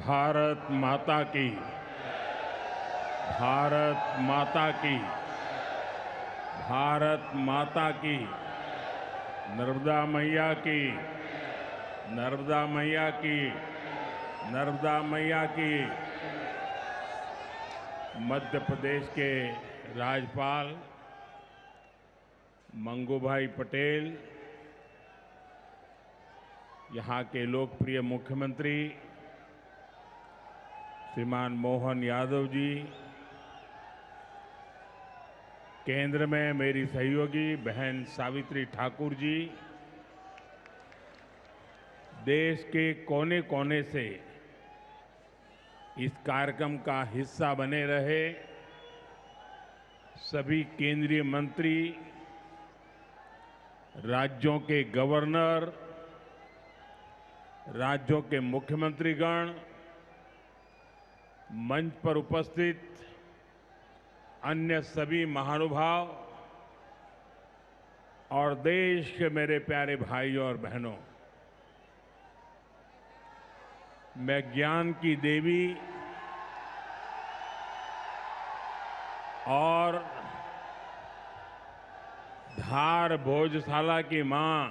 भारत माता की। भारत माता की। भारत माता की। नर्मदा मैया की। नर्मदा मैया की। नर्मदा मैया की। मध्य प्रदेश के राज्यपाल मंगूभाई पटेल, यहाँ के लोकप्रिय मुख्यमंत्री श्रीमान मोहन यादव जी, केंद्र में मेरी सहयोगी बहन सावित्री ठाकुर जी, देश के कोने कोने से इस कार्यक्रम का हिस्सा बने रहे सभी केंद्रीय मंत्री, राज्यों के गवर्नर, राज्यों के मुख्यमंत्रीगण, मंच पर उपस्थित अन्य सभी महानुभाव और देश के मेरे प्यारे भाइयों और बहनों, मैं ज्ञान की देवी और धार भोजशाला की मां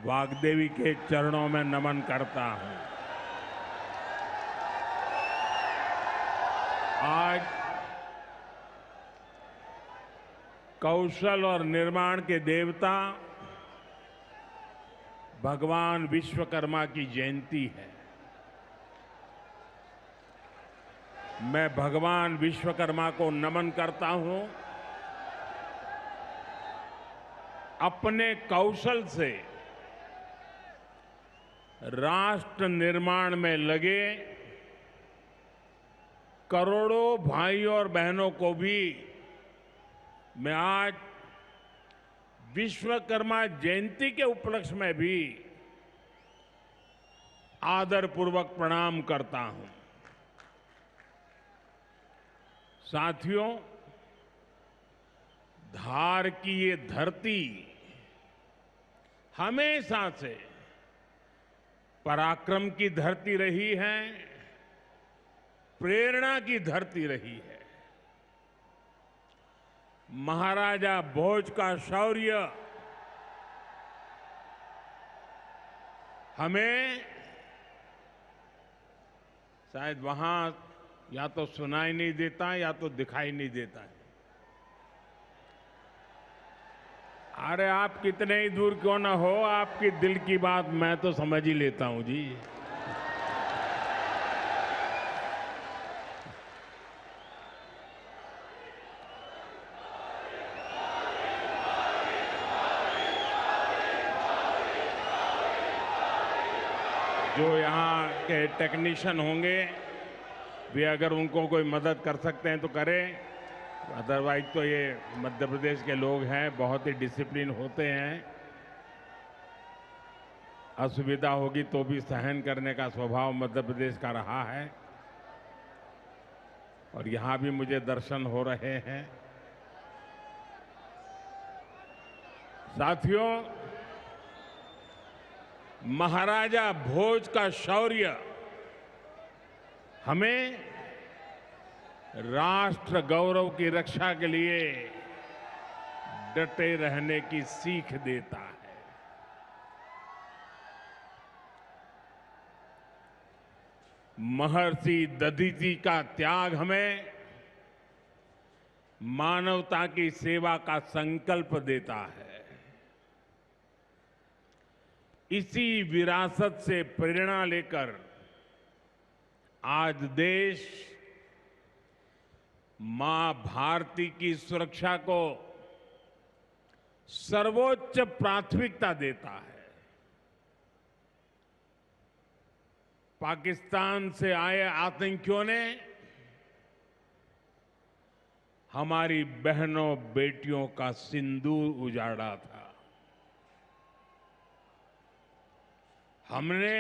वाग्देवी के चरणों में नमन करता हूं। आज कौशल और निर्माण के देवता भगवान विश्वकर्मा की जयंती है। मैं भगवान विश्वकर्मा को नमन करता हूं। अपने कौशल से राष्ट्र निर्माण में लगे करोड़ों भाइयों और बहनों को भी मैं आज विश्वकर्मा जयंती के उपलक्ष्य में भी आदरपूर्वक प्रणाम करता हूं। साथियों, धार की ये धरती हमेशा से पराक्रम की धरती रही है, प्रेरणा की धरती रही है। महाराजा भोज का शौर्य हमें शायद वहां या तो सुनाई नहीं देता या तो दिखाई नहीं देता है। अरे आप कितने ही दूर क्यों ना हो, आपकी दिल की बात मैं तो समझ ही लेता हूं जी। जो यहाँ के टेक्नीशियन होंगे वे अगर उनको कोई मदद कर सकते हैं तो करें, अदरवाइज तो ये मध्य प्रदेश के लोग हैं, बहुत ही डिसिप्लिन होते हैं। असुविधा होगी तो भी सहन करने का स्वभाव मध्य प्रदेश का रहा है और यहाँ भी मुझे दर्शन हो रहे हैं। साथियों, महाराजा भोज का शौर्य हमें राष्ट्र गौरव की रक्षा के लिए डटे रहने की सीख देता है। महर्षि दधीचि का त्याग हमें मानवता की सेवा का संकल्प देता है। इसी विरासत से प्रेरणा लेकर आज देश मां भारती की सुरक्षा को सर्वोच्च प्राथमिकता देता है। पाकिस्तान से आए आतंकियों ने हमारी बहनों बेटियों का सिंदूर उजाड़ा था। हमने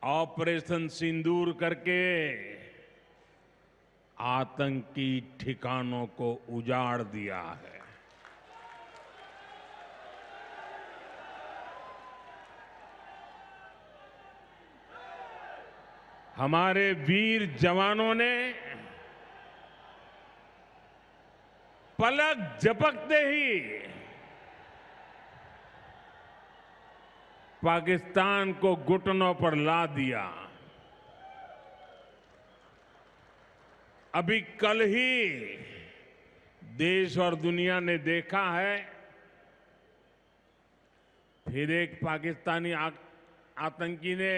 ऑपरेशन सिंदूर करके आतंकी ठिकानों को उजाड़ दिया है। हमारे वीर जवानों ने पलक झपकते ही पाकिस्तान को घुटनों पर ला दिया। अभी कल ही देश और दुनिया ने देखा है, फिर एक पाकिस्तानी आतंकी ने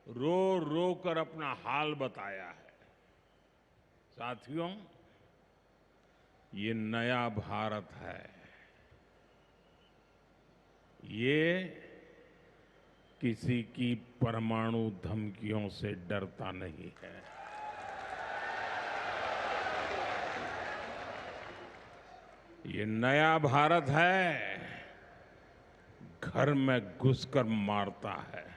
रो रो कर अपना हाल बताया है। साथियों, ये नया भारत है। ये किसी की परमाणु धमकियों से डरता नहीं है। ये नया भारत है, घर में घुसकर मारता है।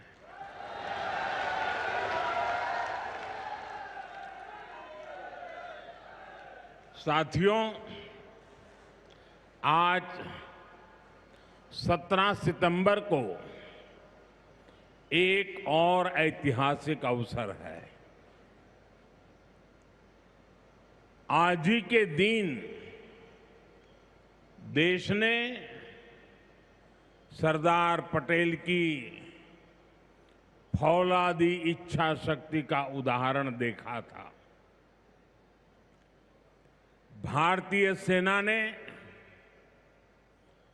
साथियों, आज 17 सितंबर को एक और ऐतिहासिक अवसर है। आज ही के दिन देश ने सरदार पटेल की फौलादी इच्छा शक्ति का उदाहरण देखा था। भारतीय सेना ने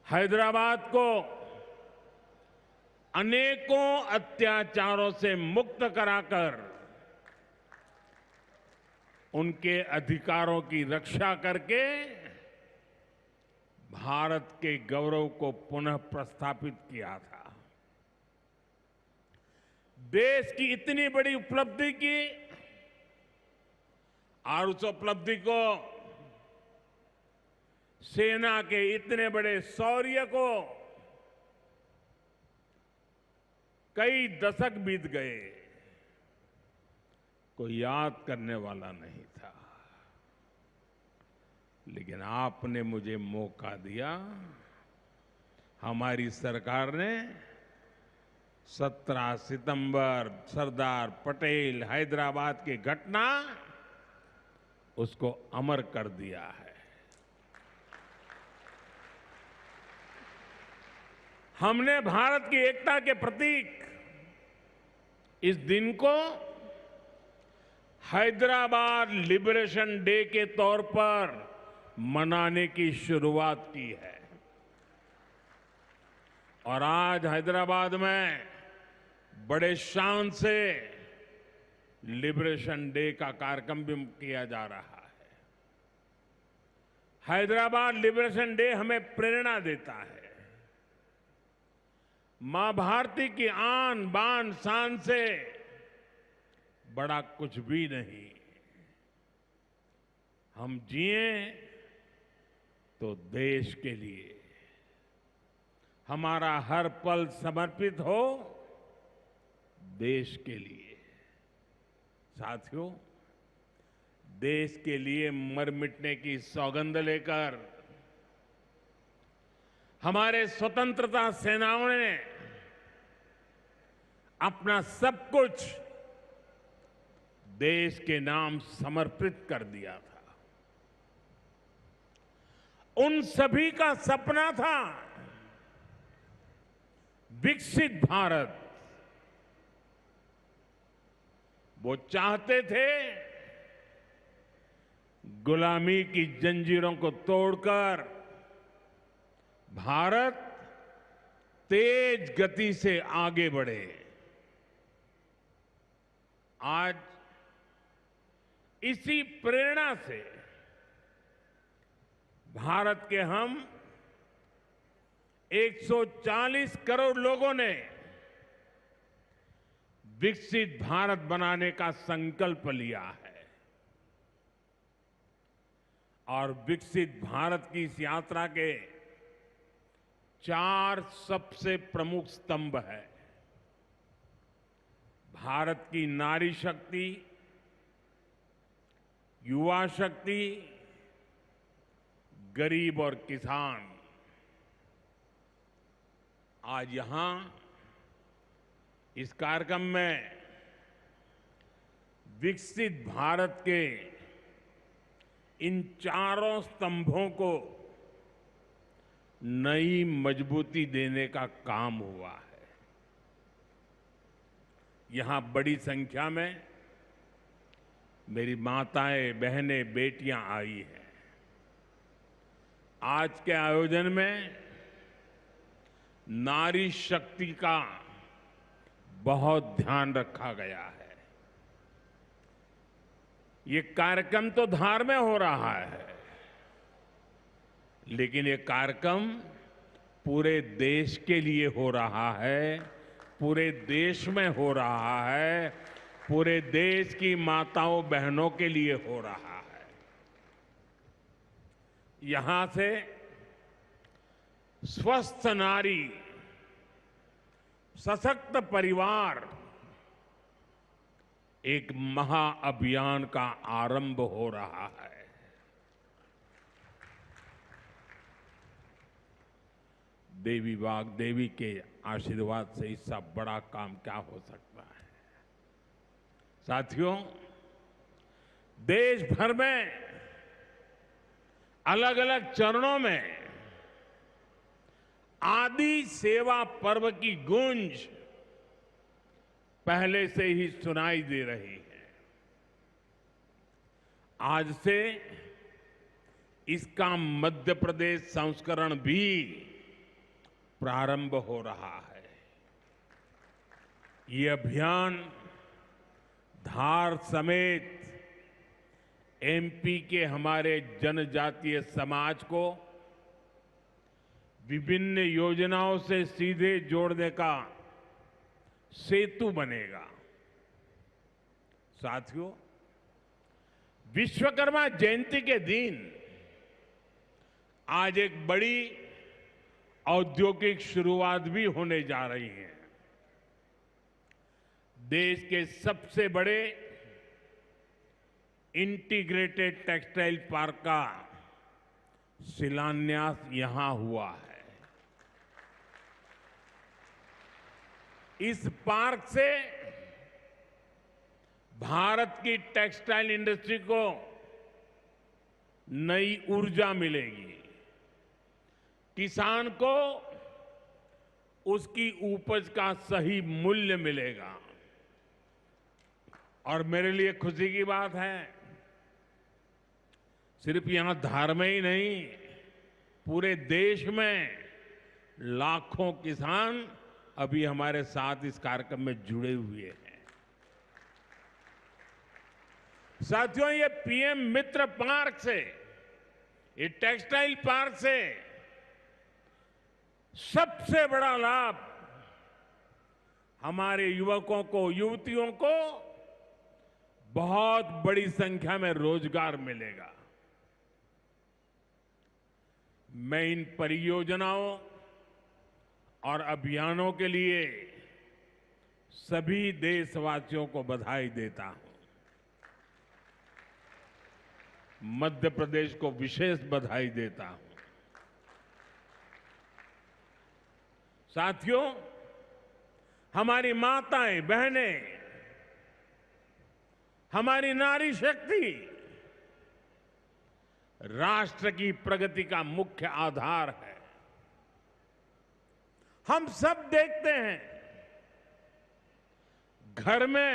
हैदराबाद को अनेकों अत्याचारों से मुक्त कराकर उनके अधिकारों की रक्षा करके भारत के गौरव को पुनः प्रस्थापित किया था। देश की इतनी बड़ी उपलब्धि की और उस उपलब्धि को, सेना के इतने बड़े शौर्य को कई दशक बीत गए, कोई याद करने वाला नहीं था। लेकिन आपने मुझे मौका दिया। हमारी सरकार ने 17 सितंबर सरदार पटेल हैदराबाद की घटना, उसको अमर कर दिया है। हमने भारत की एकता के प्रतीक इस दिन को हैदराबाद लिबरेशन डे के तौर पर मनाने की शुरुआत की है। और आज हैदराबाद में बड़े शान से लिबरेशन डे का कार्यक्रम भी किया जा रहा है। हैदराबाद लिबरेशन डे हमें प्रेरणा देता है। मां भारती की आन बान शान से बड़ा कुछ भी नहीं। हम जिए तो देश के लिए, हमारा हर पल समर्पित हो देश के लिए। साथियों, देश के लिए मर मिटने की सौगंध लेकर हमारे स्वतंत्रता सेनाओं ने अपना सब कुछ देश के नाम समर्पित कर दिया था। उन सभी का सपना था विकसित भारत। वो चाहते थे गुलामी की जंजीरों को तोड़कर भारत तेज गति से आगे बढ़े। आज इसी प्रेरणा से भारत के हम 140 करोड़ लोगों ने विकसित भारत बनाने का संकल्प लिया है। और विकसित भारत की इस यात्रा के 4 सबसे प्रमुख स्तंभ है। भारत की नारी शक्ति, युवा शक्ति, गरीब और किसान। आज यहां इस कार्यक्रम में विकसित भारत के इन चारों स्तंभों को नई मजबूती देने का काम हुआ है। यहां बड़ी संख्या में मेरी माताएं, बहनें, बेटियां आई हैं। आज के आयोजन में नारी शक्ति का बहुत ध्यान रखा गया है। ये कार्यक्रम तो धार में हो रहा है, लेकिन ये कार्यक्रम पूरे देश के लिए हो रहा है, पूरे देश में हो रहा है, पूरे देश की माताओं बहनों के लिए हो रहा है। यहां से स्वस्थ नारी, सशक्त परिवार एक महाअभियान का आरंभ हो रहा है। देवी वाग्देवी के आशीर्वाद से इससे बड़ा काम क्या हो सकता है। साथियों, देश भर में अलग अलग चरणों में आदि सेवा पर्व की गूंज पहले से ही सुनाई दे रही है। आज से इसका मध्य प्रदेश संस्करण भी प्रारंभ हो रहा है। ये अभियान धार समेत एमपी के हमारे जनजातीय समाज को विभिन्न योजनाओं से सीधे जोड़ने का सेतु बनेगा। साथियों, विश्वकर्मा जयंती के दिन आज एक बड़ी औद्योगिक शुरुआत भी होने जा रही है। देश के सबसे बड़े इंटीग्रेटेड टेक्सटाइल पार्क का शिलान्यास यहां हुआ है। इस पार्क से भारत की टेक्सटाइल इंडस्ट्री को नई ऊर्जा मिलेगी, किसान को उसकी उपज का सही मूल्य मिलेगा। और मेरे लिए खुशी की बात है, सिर्फ यहां धार में ही नहीं, पूरे देश में लाखों किसान अभी हमारे साथ इस कार्यक्रम में जुड़े हुए हैं। साथियों, ये पीएम मित्र पार्क से, ये टेक्सटाइल पार्क से सबसे बड़ा लाभ हमारे युवकों को, युवतियों को बहुत बड़ी संख्या में रोजगार मिलेगा। मैं इन परियोजनाओं और अभियानों के लिए सभी देशवासियों को बधाई देता हूं। मध्य प्रदेश को विशेष बधाई देता हूं। साथियों, हमारी माताएं, बहनें, हमारी नारी शक्ति राष्ट्र की प्रगति का मुख्य आधार है। हम सब देखते हैं, घर में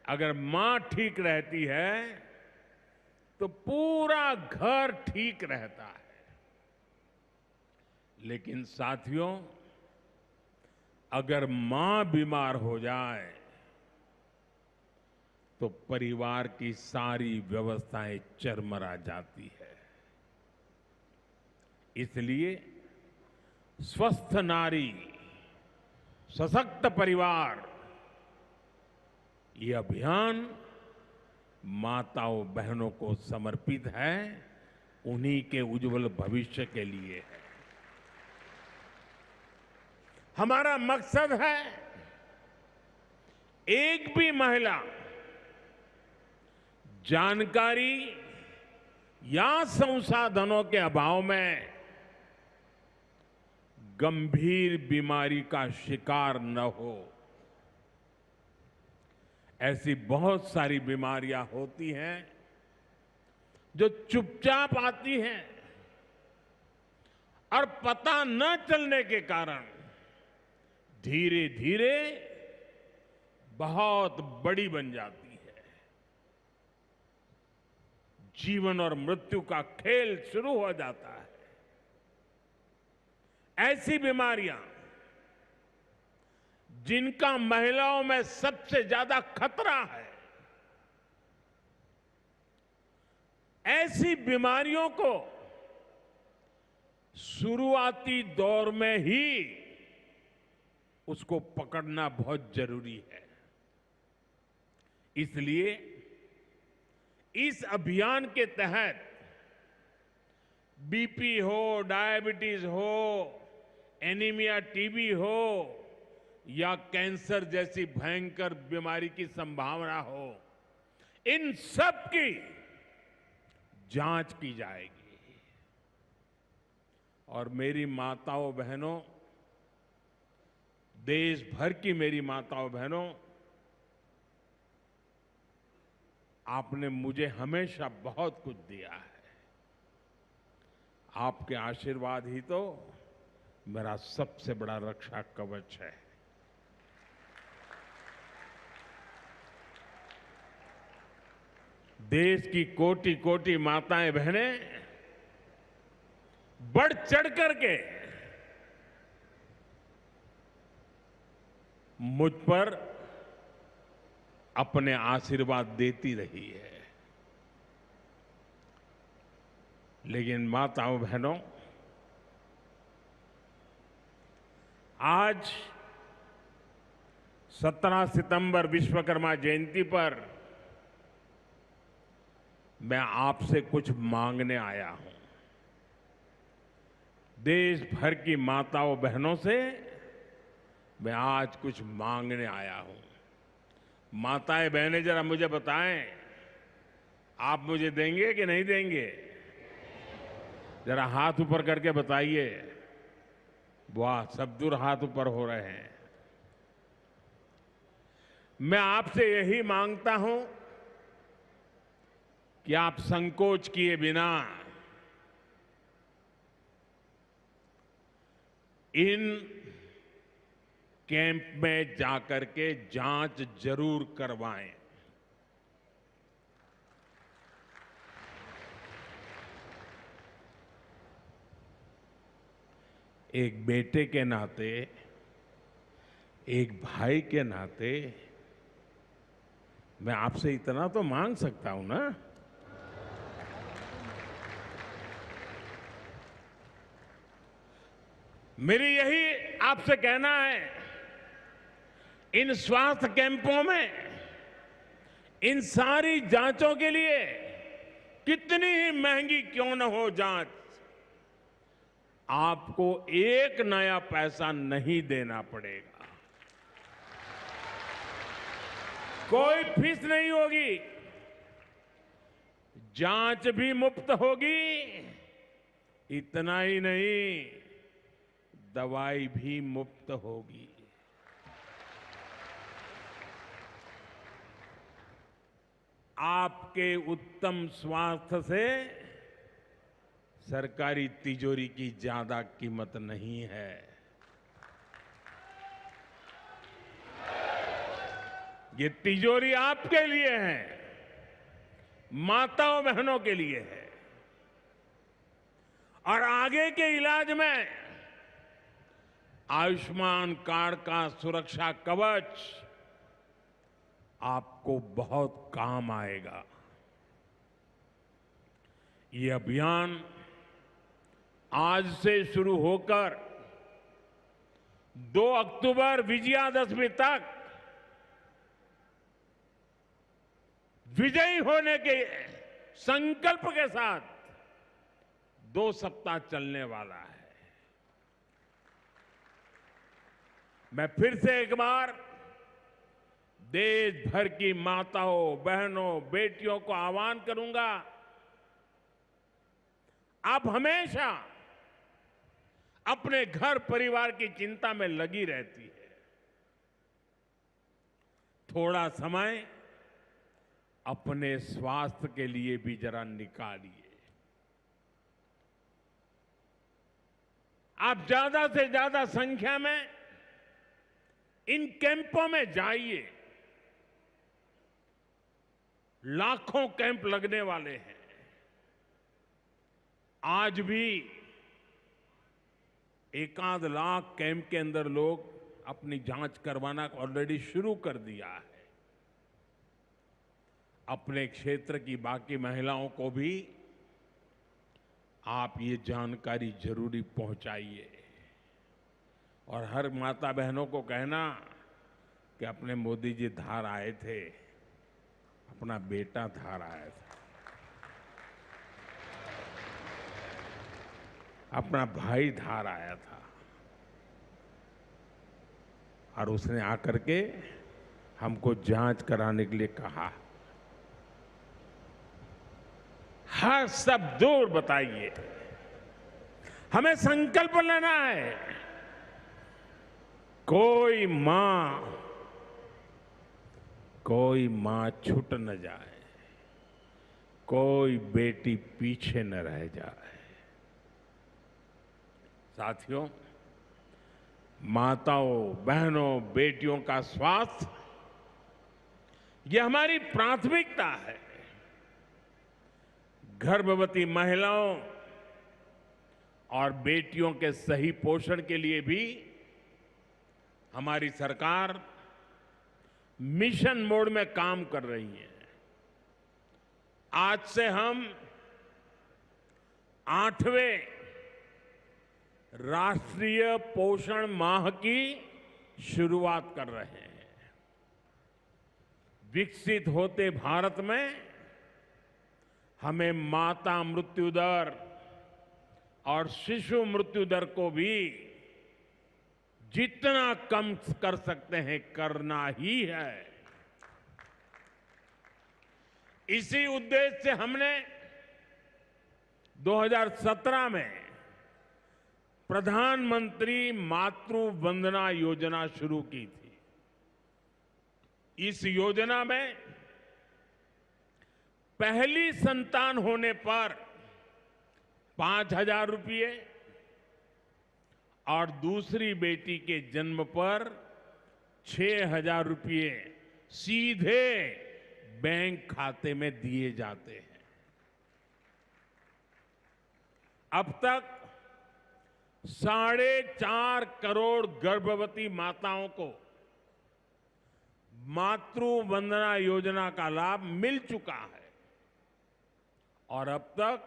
अगर मां ठीक रहती है तो पूरा घर ठीक रहता है। लेकिन साथियों, अगर मां बीमार हो जाए तो परिवार की सारी व्यवस्थाएं चरमरा जाती है। इसलिए स्वस्थ नारी, सशक्त परिवार, ये अभियान माताओं बहनों को समर्पित है, उन्हीं के उज्जवल भविष्य के लिए है। हमारा मकसद है एक भी महिला जानकारी या संसाधनों के अभाव में गंभीर बीमारी का शिकार न हो। ऐसी बहुत सारी बीमारियां होती हैं जो चुपचाप आती हैं और पता न चलने के कारण धीरे धीरे बहुत बड़ी बन जाती है। जीवन और मृत्यु का खेल शुरू हो जाता है। ऐसी बीमारियां जिनका महिलाओं में सबसे ज्यादा खतरा है, ऐसी बीमारियों को शुरुआती दौर में ही उसको पकड़ना बहुत जरूरी है। इसलिए इस अभियान के तहत बीपी हो, डायबिटीज हो, एनीमिया, टीबी हो या कैंसर जैसी भयंकर बीमारी की संभावना हो, इन सब की जांच की जाएगी। और मेरी माताओं बहनों, देश भर की मेरी माताओं बहनों, आपने मुझे हमेशा बहुत कुछ दिया है। आपके आशीर्वाद ही तो मेरा सबसे बड़ा रक्षा कवच है। देश की कोटि कोटि माताएं बहनें बढ़ चढ़ करके मुझ पर अपने आशीर्वाद देती रही है। लेकिन माताओं बहनों, आज 17 सितंबर विश्वकर्मा जयंती पर मैं आपसे कुछ मांगने आया हूं। देश भर की माताओं बहनों से मैं आज कुछ मांगने आया हूं। माताएं बहनें, जरा मुझे बताएं, आप मुझे देंगे कि नहीं देंगे? जरा हाथ ऊपर करके बताइए। वाह, सब दूर हाथ ऊपर हो रहे हैं। मैं आपसे यही मांगता हूं कि आप संकोच किए बिना इन कैंप में जाकर के जांच जरूर करवाएं। एक बेटे के नाते, एक भाई के नाते मैं आपसे इतना तो मांग सकता हूं ना। मेरी यही आपसे कहना है, इन स्वास्थ्य कैंपों में इन सारी जांचों के लिए कितनी ही महंगी क्यों न हो जांच, आपको एक नया पैसा नहीं देना पड़ेगा। कोई फीस नहीं होगी, जांच भी मुफ्त होगी। इतना ही नहीं, दवाई भी मुफ्त होगी। आपके उत्तम स्वास्थ्य से सरकारी तिजोरी की ज्यादा कीमत नहीं है। ये तिजोरी आपके लिए है, माताओं बहनों के लिए है। और आगे के इलाज में आयुष्मान कार्ड का सुरक्षा कवच आपको बहुत काम आएगा। ये अभियान आज से शुरू होकर 2 अक्टूबर विजयादशमी तक विजयी होने के संकल्प के साथ 2 सप्ताह चलने वाला है। मैं फिर से एक बार देश भर की माताओं, बहनों, बेटियों को आह्वान करूंगा, आप हमेशा अपने घर परिवार की चिंता में लगी रहती है। थोड़ा समय अपने स्वास्थ्य के लिए भी जरा निकालिए। आप ज्यादा से ज्यादा संख्या में इन कैंपों में जाइए। लाखों कैंप लगने वाले हैं। आज भी एकाध लाख कैंप के अंदर लोग अपनी जांच करवाना ऑलरेडी शुरू कर दिया है। अपने क्षेत्र की बाकी महिलाओं को भी आप ये जानकारी जरूरी पहुंचाइए और हर माता बहनों को कहना कि अपने मोदी जी धार आए थे, अपना बेटा धार आया था, अपना भाई धार आया था और उसने आकर के हमको जांच कराने के लिए कहा। हर सब दूर बताइए। हमें संकल्प लेना है। कोई मां छूट न जाए, कोई बेटी पीछे न रह जाए। साथियों, माताओं, बहनों, बेटियों का स्वास्थ्य ये हमारी प्राथमिकता है। गर्भवती महिलाओं और बेटियों के सही पोषण के लिए भी हमारी सरकार मिशन मोड में काम कर रही है। आज से हम 8वें राष्ट्रीय पोषण माह की शुरुआत कर रहे हैं। विकसित होते भारत में हमें माता मृत्यु दर और शिशु मृत्यु दर को भी जितना कम कर सकते हैं करना ही है। इसी उद्देश्य से हमने 2017 में प्रधानमंत्री मातृ वंदना योजना शुरू की थी। इस योजना में पहली संतान होने पर 5,000 रुपये और दूसरी बेटी के जन्म पर 6,000 रुपये सीधे बैंक खाते में दिए जाते हैं। अब तक 4.5 करोड़ गर्भवती माताओं को मातृ वंदना योजना का लाभ मिल चुका है और अब तक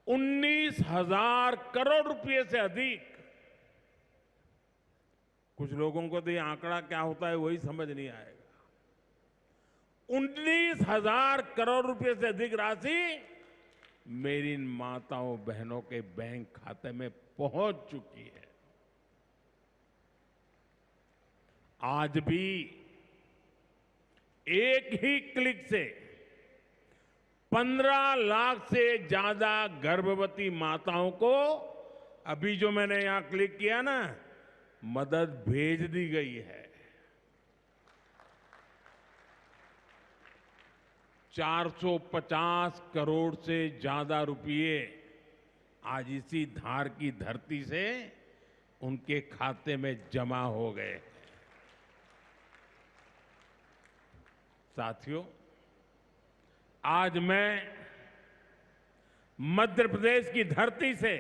19,000 करोड़ रुपए से अधिक, कुछ लोगों को तो ये आंकड़ा क्या होता है वही समझ नहीं आएगा, 19,000 करोड़ रुपए से अधिक राशि मेरी इन माताओं बहनों के बैंक खाते में पहुंच चुकी है। आज भी एक ही क्लिक से 15 लाख से ज्यादा गर्भवती माताओं को, अभी जो मैंने यहां क्लिक किया ना, मदद भेज दी गई है। 450 करोड़ से ज्यादा रुपये आज इसी धार की धरती से उनके खाते में जमा हो गए। साथियों, आज मैं मध्य प्रदेश की धरती से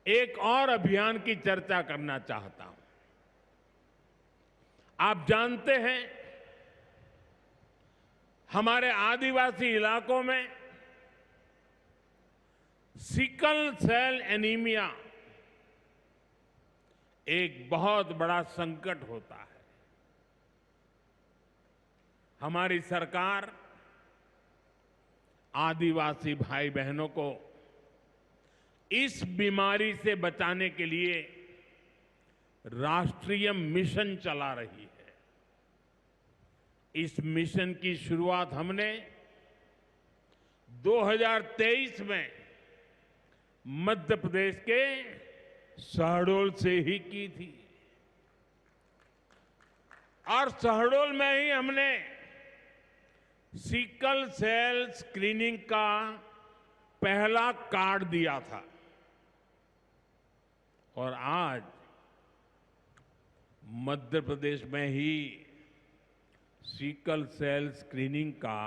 एक और अभियान की चर्चा करना चाहता हूं। आप जानते हैं, हमारे आदिवासी इलाकों में सिकल सेल एनीमिया एक बहुत बड़ा संकट होता है। हमारी सरकार आदिवासी भाई बहनों को इस बीमारी से बचाने के लिए राष्ट्रीय मिशन चला रही है। इस मिशन की शुरुआत हमने 2023 में मध्य प्रदेश के शहडोल से ही की थी। और शहडोल में ही हमने सिकल सेल स्क्रीनिंग का पहला कार्ड दिया था और आज मध्य प्रदेश में ही सिकल सेल स्क्रीनिंग का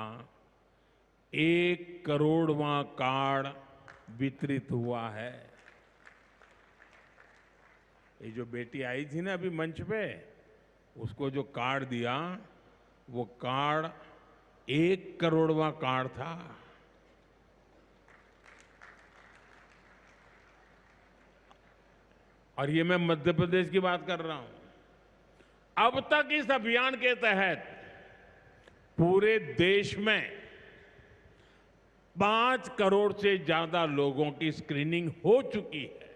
1 करोड़वां कार्ड वितरित हुआ है। ये जो बेटी आई थी ना अभी मंच पे, उसको जो कार्ड दिया वो कार्ड 1 करोड़वां कार्ड था। और ये मैं मध्य प्रदेश की बात कर रहा हूं। अब तक इस अभियान के तहत पूरे देश में 5 करोड़ से ज्यादा लोगों की स्क्रीनिंग हो चुकी है।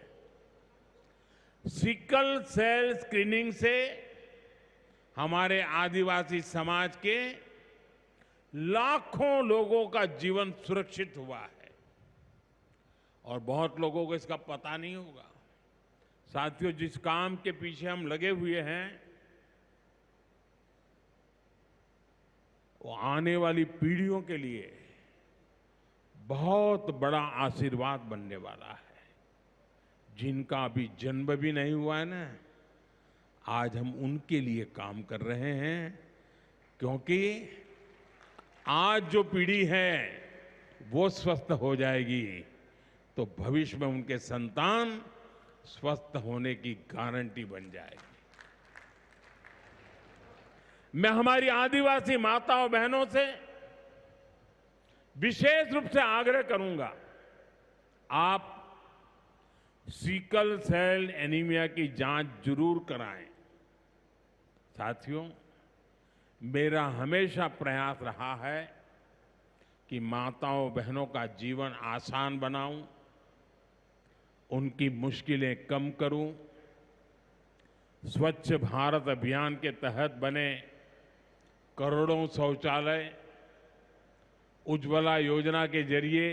सिकल सेल स्क्रीनिंग से हमारे आदिवासी समाज के लाखों लोगों का जीवन सुरक्षित हुआ है और बहुत लोगों को इसका पता नहीं होगा। साथियों, जिस काम के पीछे हम लगे हुए हैं वो आने वाली पीढ़ियों के लिए बहुत बड़ा आशीर्वाद बनने वाला है। जिनका अभी जन्म भी नहीं हुआ है ना, आज हम उनके लिए काम कर रहे हैं, क्योंकि आज जो पीढ़ी है वो स्वस्थ हो जाएगी तो भविष्य में उनके संतान स्वस्थ होने की गारंटी बन जाएगी। मैं हमारी आदिवासी माताओं बहनों से विशेष रूप से आग्रह करूंगा, आप सिकल सेल एनीमिया की जांच जरूर कराएं। साथियों, मेरा हमेशा प्रयास रहा है कि माताओं बहनों का जीवन आसान बनाऊं, उनकी मुश्किलें कम करूं। स्वच्छ भारत अभियान के तहत बने करोड़ों शौचालय, उज्ज्वला योजना के जरिए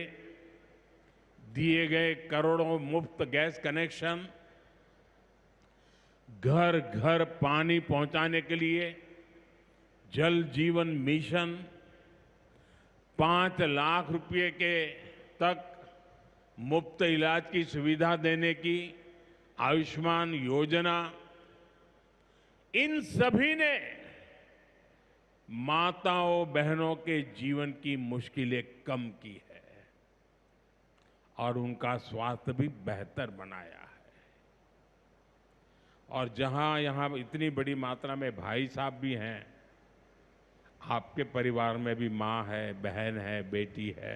दिए गए करोड़ों मुफ्त गैस कनेक्शन, घर घर पानी पहुंचाने के लिए जल जीवन मिशन, 5 लाख रुपए के तक मुफ्त इलाज की सुविधा देने की आयुष्मान योजना, इन सभी ने माताओं बहनों के जीवन की मुश्किलें कम की है और उनका स्वास्थ्य भी बेहतर बनाया है। और जहां यहां इतनी बड़ी मात्रा में भाई साहब भी हैं, आपके परिवार में भी मां है, बहन है, बेटी है,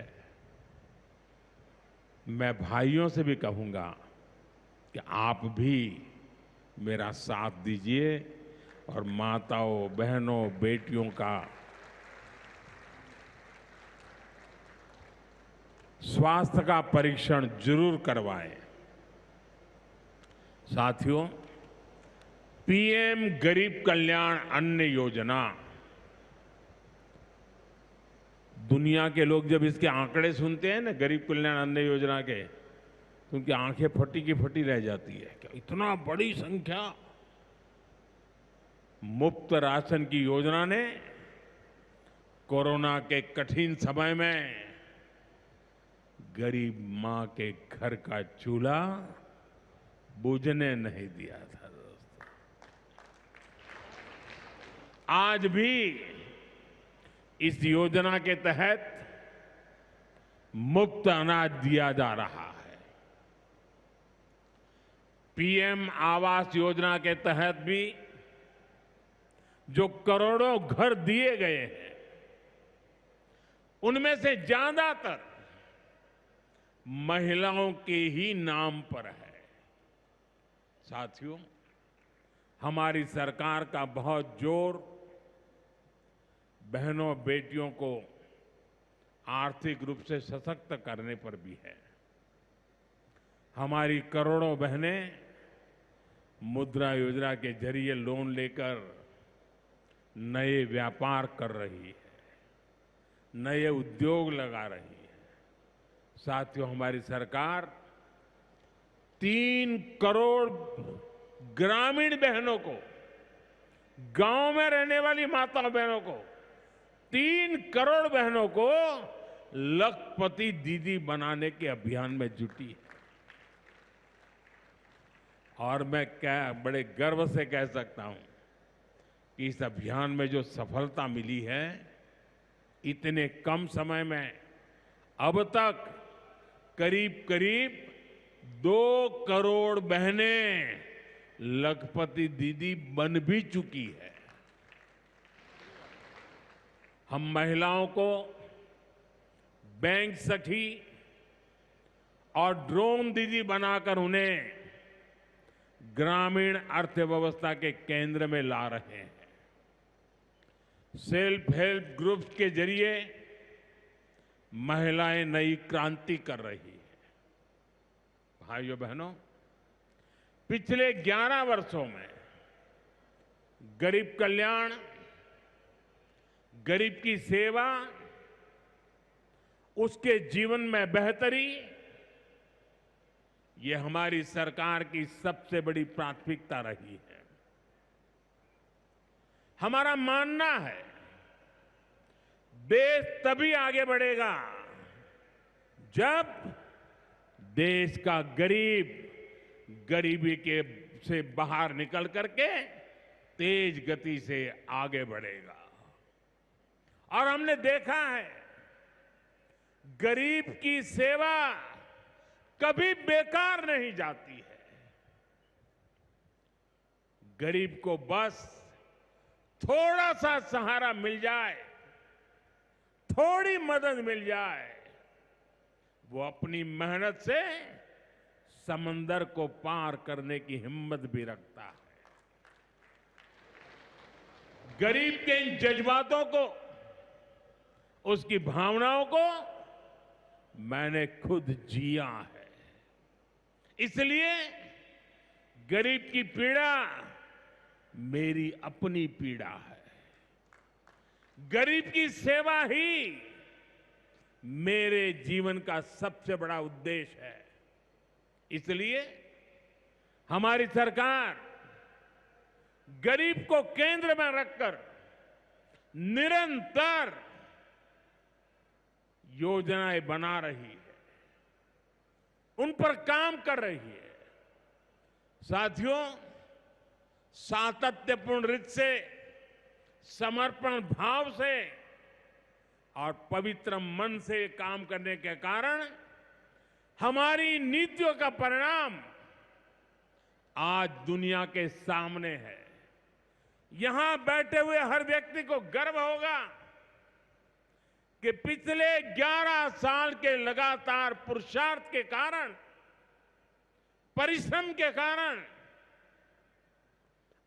मैं भाइयों से भी कहूंगा कि आप भी मेरा साथ दीजिए और माताओं बहनों बेटियों का स्वास्थ्य का परीक्षण जरूर करवाएं। साथियों, पीएम गरीब कल्याण अन्न योजना, दुनिया के लोग जब इसके आंकड़े सुनते हैं ना गरीब कल्याण अन्न योजना के, तो उनकी आंखें फटी की फटी रह जाती है। क्या इतना बड़ी संख्या! मुफ्त राशन की योजना ने कोरोना के कठिन समय में गरीब मां के घर का चूल्हा बुझने नहीं दिया था। दोस्तों, आज भी इस योजना के तहत मुफ्त अनाज दिया जा रहा है। पीएम आवास योजना के तहत भी जो करोड़ों घर दिए गए हैं, उनमें से ज्यादातर महिलाओं के ही नाम पर है। साथियों, हमारी सरकार का बहुत जोर बहनों बेटियों को आर्थिक रूप से सशक्त करने पर भी है। हमारी करोड़ों बहनें मुद्रा योजना के जरिए लोन लेकर नए व्यापार कर रही है, नए उद्योग लगा रही है। साथियों, हमारी सरकार 3 करोड़ ग्रामीण बहनों को गांव में रहने वाली माताओं बहनों को 3 करोड़ बहनों को लखपति दीदी बनाने के अभियान में जुटी है। और मैं बड़े गर्व से कह सकता हूं कि इस अभियान में जो सफलता मिली है, इतने कम समय में अब तक करीब करीब 2 करोड़ बहनें लखपति दीदी बन भी चुकी है। हम महिलाओं को बैंक सखी और ड्रोन दीदी बनाकर उन्हें ग्रामीण अर्थव्यवस्था के केंद्र में ला रहे हैं। सेल्फ हेल्प ग्रुप्स के जरिए महिलाएं नई क्रांति कर रही है। भाइयों बहनों, पिछले 11 वर्षों में गरीब कल्याण, गरीब की सेवा, उसके जीवन में बेहतरी, ये हमारी सरकार की सबसे बड़ी प्राथमिकता रही है। हमारा मानना है देश तभी आगे बढ़ेगा जब देश का गरीब गरीबी से बाहर निकल करके तेज गति से आगे बढ़ेगा। और हमने देखा है गरीब की सेवा कभी बेकार नहीं जाती है। गरीब को बस थोड़ा सा सहारा मिल जाए, थोड़ी मदद मिल जाए, वो अपनी मेहनत से समंदर को पार करने की हिम्मत भी रखता है। गरीब के इन जज्बातों को, उसकी भावनाओं को मैंने खुद जिया है। इसलिए गरीब की पीड़ा मेरी अपनी पीड़ा है। गरीब की सेवा ही मेरे जीवन का सबसे बड़ा उद्देश्य है। इसलिए हमारी सरकार गरीब को केंद्र में रखकर निरंतर योजनाएं बना रही है, उन पर काम कर रही है। साथियों, सातत्यपूर्ण रीत से, समर्पण भाव से और पवित्र मन से काम करने के कारण हमारी नीतियों का परिणाम आज दुनिया के सामने है। यहां बैठे हुए हर व्यक्ति को गर्व होगा कि पिछले 11 साल के लगातार पुरुषार्थ के कारण, परिश्रम के कारण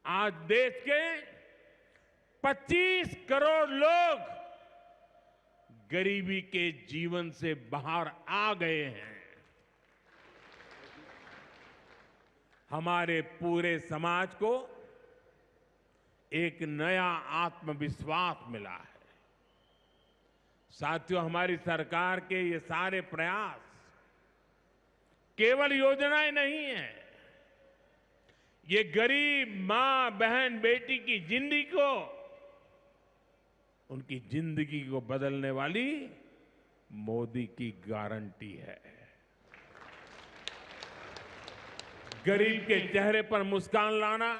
आज देश के 25 करोड़ लोग गरीबी के जीवन से बाहर आ गए हैं। हमारे पूरे समाज को एक नया आत्मविश्वास मिला है। साथियों, हमारी सरकार के ये सारे प्रयास केवल योजनाएं नहीं है, ये गरीब मां, बहन, बेटी की जिंदगी को, उनकी जिंदगी को बदलने वाली मोदी की गारंटी है। गरीब के चेहरे पर मुस्कान लाना,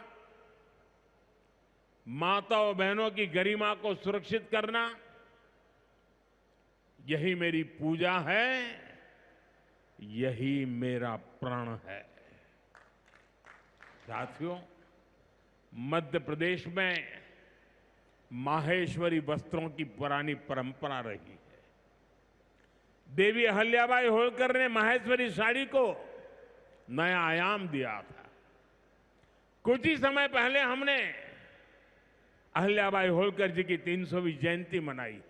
माताओं बहनों की गरिमा को सुरक्षित करना, यही मेरी पूजा है, यही मेरा प्रण है। साथियों, मध्य प्रदेश में माहेश्वरी वस्त्रों की पुरानी परंपरा रही है। देवी अहिल्याबाई होलकर ने माहेश्वरी साड़ी को नया आयाम दिया था। कुछ ही समय पहले हमने अहिल्याबाई होलकर जी की 300वीं जयंती मनाई है।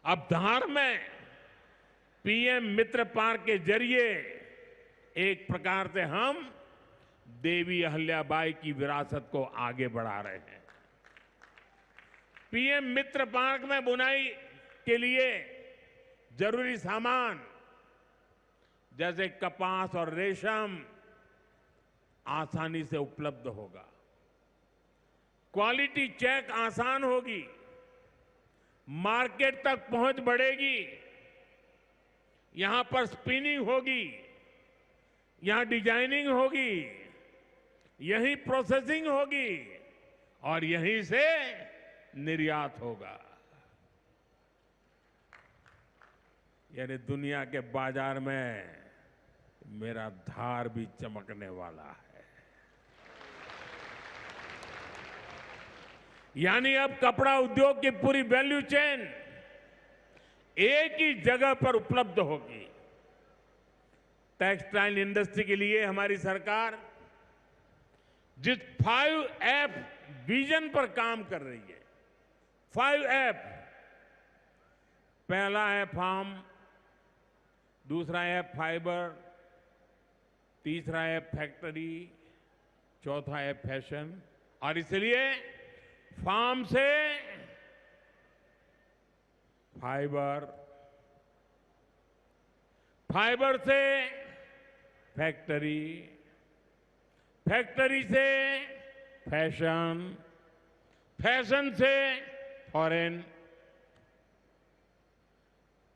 अब धार में पीएम मित्र पार्क के जरिए एक प्रकार से हम देवी अहिल्याबाई की विरासत को आगे बढ़ा रहे हैं। पीएम मित्र पार्क में बुनाई के लिए जरूरी सामान जैसे कपास और रेशम आसानी से उपलब्ध होगा। क्वालिटी चेक आसान होगी, मार्केट तक पहुंच बढ़ेगी, यहां पर स्पिनिंग होगी, यहां डिजाइनिंग होगी, यहीं प्रोसेसिंग होगी और यहीं से निर्यात होगा। यानी दुनिया के बाजार में मेरा धार भी चमकने वाला है। यानी अब कपड़ा उद्योग की पूरी वैल्यू चेन एक ही जगह पर उपलब्ध होगी। टेक्सटाइल इंडस्ट्री के लिए हमारी सरकार जिस 5F विजन पर काम कर रही है, 5F, पहला है फार्म, दूसरा है फाइबर, तीसरा है फैक्ट्री, चौथा है फैशन। और इसलिए फार्म से फाइबर, फाइबर से फैक्ट्री, फैक्ट्री से फैशन, फैशन से फॉरेन,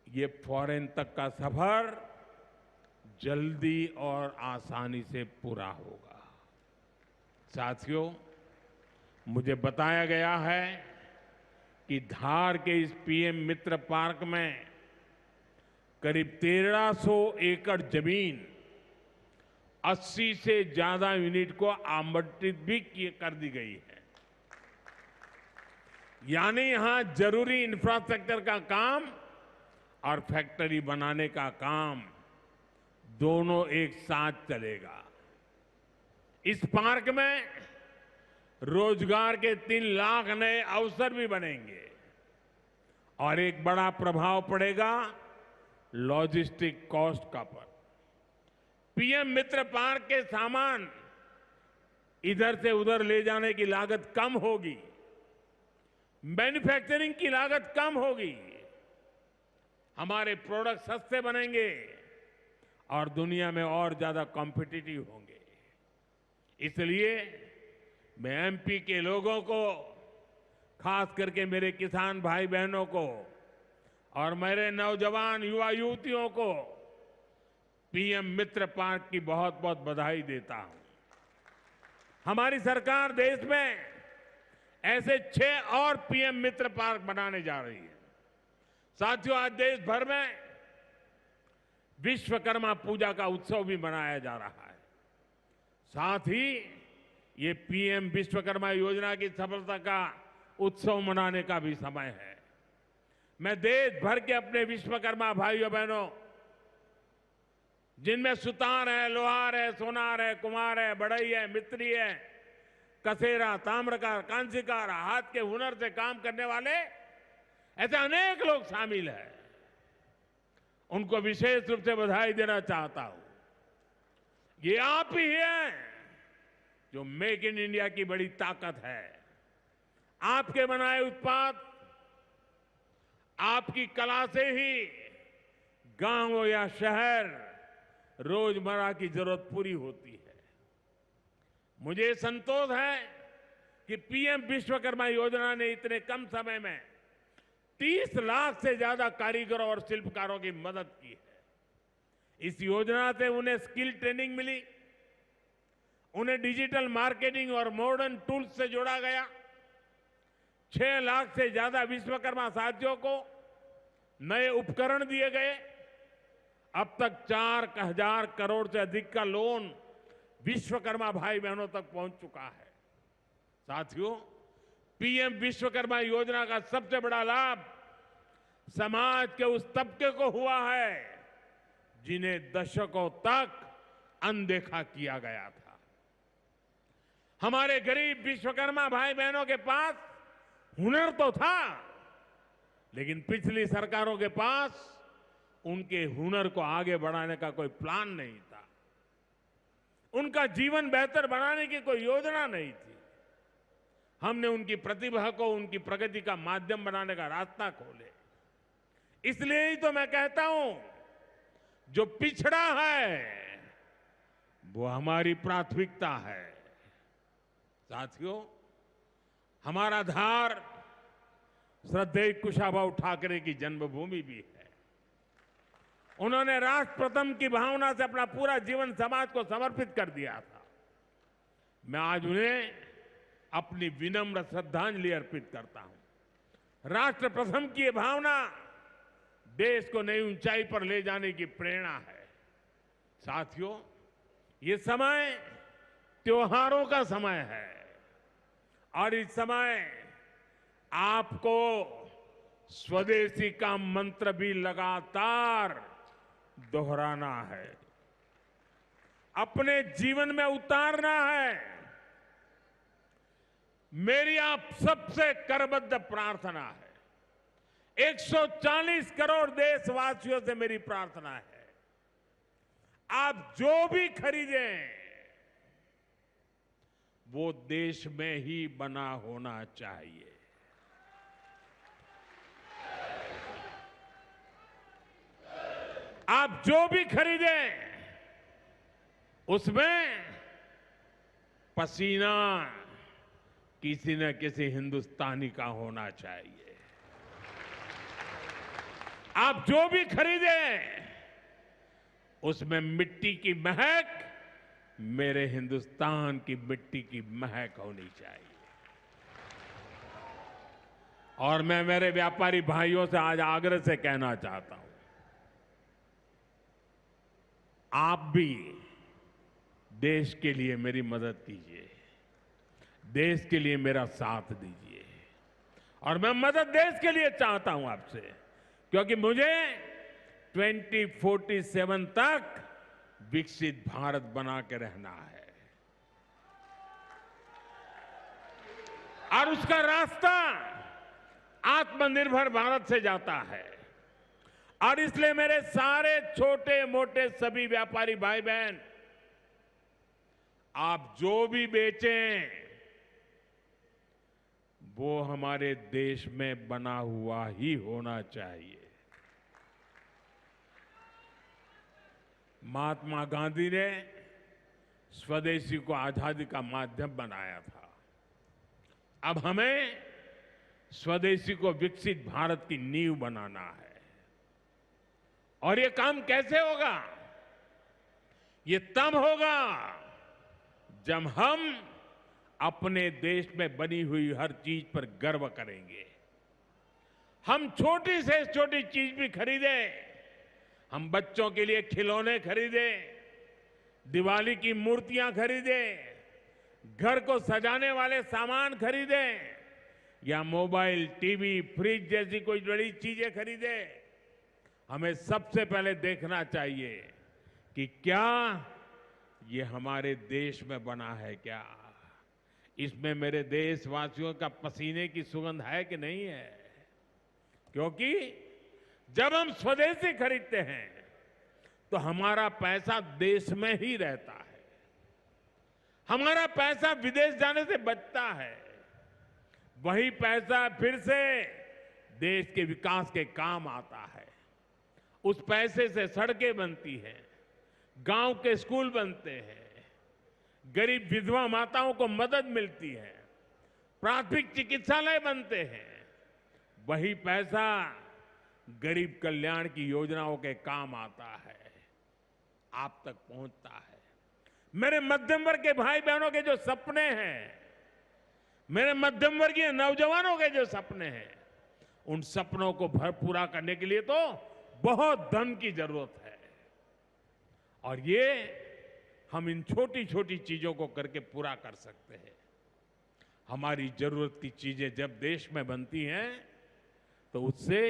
ये फॉरेन तक का सफर जल्दी और आसानी से पूरा होगा। साथियों, मुझे बताया गया है कि धार के इस पीएम मित्र पार्क में करीब 1300 एकड़ जमीन 80 से ज्यादा यूनिट को आवंटित भी कर दी गई है। यानी यहां जरूरी इंफ्रास्ट्रक्चर का काम और फैक्ट्री बनाने का काम दोनों एक साथ चलेगा। इस पार्क में रोजगार के 3 लाख नए अवसर भी बनेंगे और एक बड़ा प्रभाव पड़ेगा लॉजिस्टिक कॉस्ट का पर। पीएम मित्र पार्क के सामान इधर से उधर ले जाने की लागत कम होगी, मैन्युफैक्चरिंग की लागत कम होगी, हमारे प्रोडक्ट सस्ते बनेंगे और दुनिया में और ज्यादा कॉम्पिटिटिव होंगे। इसलिए मैं एमपी के लोगों को, खास करके मेरे किसान भाई बहनों को और मेरे नौजवान युवा युवतियों को पीएम मित्र पार्क की बहुत बहुत बधाई देता हूं। हमारी सरकार देश में ऐसे 6 और पीएम मित्र पार्क बनाने जा रही है। साथियों, आज देश भर में विश्वकर्मा पूजा का उत्सव भी मनाया जा रहा है। साथ ही ये पीएम विश्वकर्मा योजना की सफलता का उत्सव मनाने का भी समय है। मैं देश भर के अपने विश्वकर्मा भाइयों बहनों, जिनमें सुतार है, लोहार है, सोनार है, कुम्हार है, बढ़ई है, मिस्त्री है, कसेरा, ताम्रकार, कांसीकार, हाथ के हुनर से काम करने वाले ऐसे अनेक लोग शामिल हैं, उनको विशेष रूप से बधाई देना चाहता हूं। ये आप ही हैं जो मेक इन इंडिया की बड़ी ताकत है। आपके बनाए उत्पाद, आपकी कला से ही गांव हो या शहर रोजमर्रा की जरूरत पूरी होती है। मुझे संतोष है कि पीएम विश्वकर्मा योजना ने इतने कम समय में 30 लाख से ज्यादा कारीगरों और शिल्पकारों की मदद की है। इस योजना से उन्हें स्किल ट्रेनिंग मिली, उन्हें डिजिटल मार्केटिंग और मॉडर्न टूल्स से जोड़ा गया। 6 लाख से ज्यादा विश्वकर्मा साथियों को नए उपकरण दिए गए। अब तक 4,000 करोड़ से अधिक का लोन विश्वकर्मा भाई बहनों तक पहुंच चुका है। साथियों, पीएम विश्वकर्मा योजना का सबसे बड़ा लाभ समाज के उस तबके को हुआ है जिन्हें दशकों तक अनदेखा किया गया था। हमारे गरीब विश्वकर्मा भाई बहनों के पास हुनर तो था, लेकिन पिछली सरकारों के पास उनके हुनर को आगे बढ़ाने का कोई प्लान नहीं था, उनका जीवन बेहतर बनाने की कोई योजना नहीं थी। हमने उनकी प्रतिभा को उनकी प्रगति का माध्यम बनाने का रास्ता खोले। इसलिए ही तो मैं कहता हूं, जो पिछड़ा है वो हमारी प्राथमिकता है। साथियों, हमारा धार श्रद्धेय कुशाभाऊ ठाकरे की जन्मभूमि भी है। उन्होंने राष्ट्र प्रथम की भावना से अपना पूरा जीवन समाज को समर्पित कर दिया था। मैं आज उन्हें अपनी विनम्र श्रद्धांजलि अर्पित करता हूं। राष्ट्र प्रथम की ये भावना देश को नई ऊंचाई पर ले जाने की प्रेरणा है। साथियों, ये समय त्योहारों का समय है और इस समय आपको स्वदेशी का मंत्र भी लगातार दोहराना है, अपने जीवन में उतारना है। मेरी आप सबसे करबद्ध प्रार्थना है, 140 करोड़ देशवासियों से मेरी प्रार्थना है, आप जो भी खरीदें वो देश में ही बना होना चाहिए। आप जो भी खरीदें उसमें पसीना किसी न किसी हिंदुस्तानी का होना चाहिए। आप जो भी खरीदें उसमें मिट्टी की महक मेरे हिंदुस्तान की मिट्टी की महक होनी चाहिए। और मैं मेरे व्यापारी भाइयों से आज आग्रह से कहना चाहता हूं, आप भी देश के लिए मेरी मदद कीजिए, देश के लिए मेरा साथ दीजिए। और मैं मदद देश के लिए चाहता हूं आपसे, क्योंकि मुझे 2047 तक विकसित भारत बना के रहना है और उसका रास्ता आत्मनिर्भर भारत से जाता है। और इसलिए मेरे सारे छोटे मोटे सभी व्यापारी भाई बहन, आप जो भी बेचें वो हमारे देश में बना हुआ ही होना चाहिए। महात्मा गांधी ने स्वदेशी को आजादी का माध्यम बनाया था। अब हमें स्वदेशी को विकसित भारत की नींव बनाना है। और ये काम कैसे होगा? ये तब होगा जब हम अपने देश में बनी हुई हर चीज पर गर्व करेंगे। हम छोटी से छोटी चीज भी खरीदें, हम बच्चों के लिए खिलौने खरीदें, दिवाली की मूर्तियां खरीदें, घर को सजाने वाले सामान खरीदें या मोबाइल, टीवी, फ्रिज जैसी कोई बड़ी चीजें खरीदें, हमें सबसे पहले देखना चाहिए कि क्या ये हमारे देश में बना है, क्या इसमें मेरे देशवासियों का पसीने की सुगंध है कि नहीं है। क्योंकि जब हम स्वदेशी खरीदते हैं तो हमारा पैसा देश में ही रहता है, हमारा पैसा विदेश जाने से बचता है। वही पैसा फिर से देश के विकास के काम आता है। उस पैसे से सड़कें बनती हैं, गांव के स्कूल बनते हैं, गरीब विधवा माताओं को मदद मिलती है, प्राथमिक चिकित्सालय बनते हैं। वही पैसा गरीब कल्याण की योजनाओं के काम आता है, आप तक पहुंचता है। मेरे मध्यम वर्ग के भाई बहनों के जो सपने हैं, मेरे मध्यम वर्गीय नौजवानों के जो सपने हैं, उन सपनों को पूरा करने के लिए तो बहुत धन की जरूरत है। और ये हम इन छोटी छोटी चीजों को करके पूरा कर सकते हैं। हमारी जरूरत की चीजें जब देश में बनती हैं तो उससे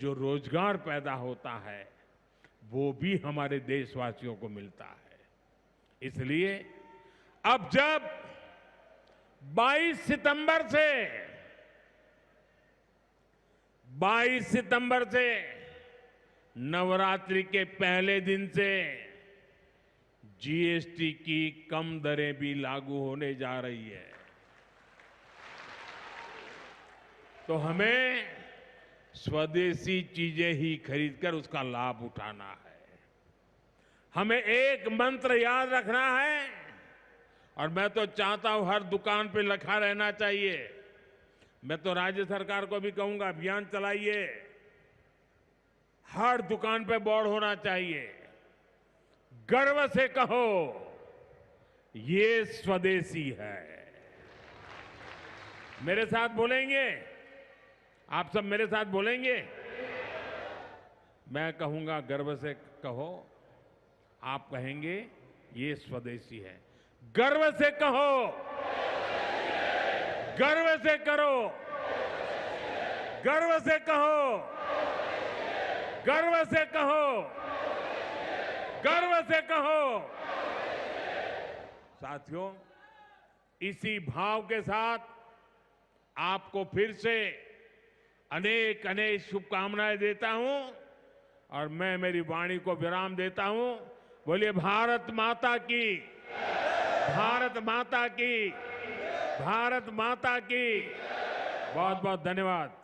जो रोजगार पैदा होता है वो भी हमारे देशवासियों को मिलता है। इसलिए अब जब 22 सितंबर से नवरात्रि के पहले दिन से जीएसटी की कम दरें भी लागू होने जा रही है, तो हमें स्वदेशी चीजें ही खरीदकर उसका लाभ उठाना है। हमें एक मंत्र याद रखना है और मैं तो चाहता हूं हर दुकान पे लिखा रहना चाहिए, मैं तो राज्य सरकार को भी कहूंगा, अभियान चलाइए, हर दुकान पे बोर्ड होना चाहिए, गर्व से कहो ये स्वदेशी है। मेरे साथ बोलेंगे? आप सब मेरे साथ बोलेंगे? मैं कहूंगा गर्व से कहो, आप कहेंगे ये स्वदेशी है। गर्व से कहो, गर्व से करो, गर्व से कहो, गर्व से कहो, गर्व से कहो। साथियों, इसी भाव के साथ आपको फिर से अनेक अनेक शुभकामनाएं देता हूं और मैं मेरी वाणी को विराम देता हूं। बोलिए भारत माता की, भारत माता की, भारत माता की। बहुत बहुत धन्यवाद।